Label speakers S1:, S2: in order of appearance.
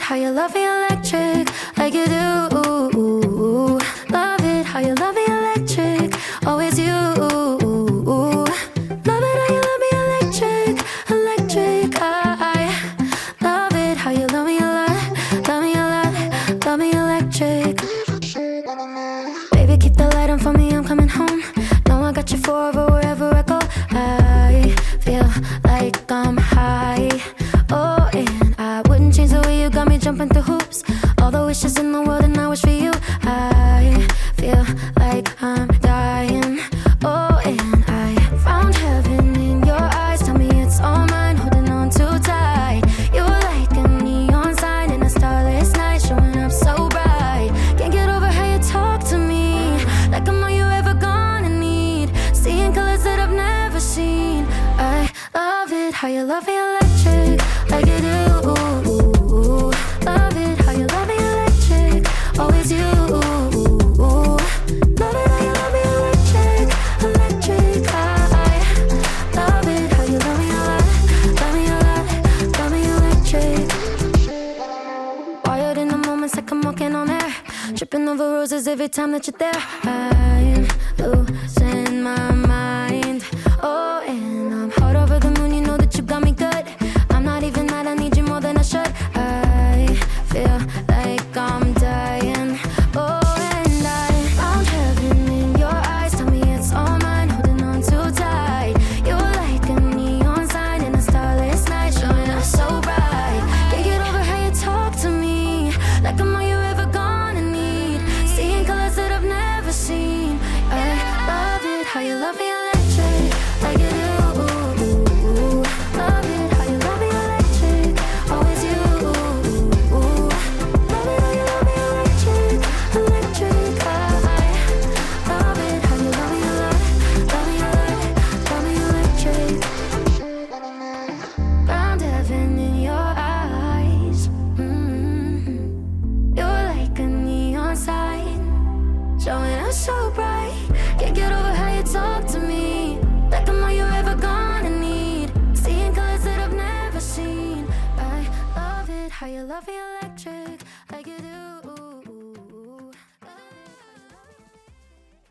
S1: how you love me electric, like you do. Love it how you love me electric, always you. Love it how you love me electric, electric. I love it how you love me a lot, love me a lot, love me electric. Baby, keep the light on for me, I'm coming home. Know I got you forever wherever I go. I feel like I'm high. Oh, and I wouldn't change the way you got me jumping through hoops. All the wishes in the world and I wish for you. I feel like I'm dying. Oh, and I found heaven in your eyes. Tell me it's all mine, holding on too tight. You're like a neon sign in a starless night, showing up so bright. Can't get over how you talk to me, like I'm all you ever gonna need. Seeing colors that I've never seen. I love it how you love me electric, like you do. Love it how you love me electric, always you. Love it how you love me electric, electric. I love it how you love me a lot, love me a lot, love me electric. Wired in the moments like I'm walking on air, tripping over roses every time that you're there. I'm losing my mind. Oh, and I'm hot over the moon, you know that you got me good. I'm not even mad, I need you more than I should. I feel like I'm dying. Oh, and I found heaven in your eyes. Tell me it's all mine, holding on too tight. You're like a neon sign in a starless night, showing up so bright. Can't get over how you talk to me, like I'm all you ever gonna need. Seeing colors that I've never seen. I love it how you love me electric, like you do. Love it how you love me electric, always you. Love it how you love me electric, electric. I love it how you love me a lot, love me a lot, love me electric. Found heaven in your eyes. You're like a neon sign, showing up so bright. Can't get over how you talk to me, like I'm all you ever gonna need. Seeing colors that I've never seen. I love it how you love me.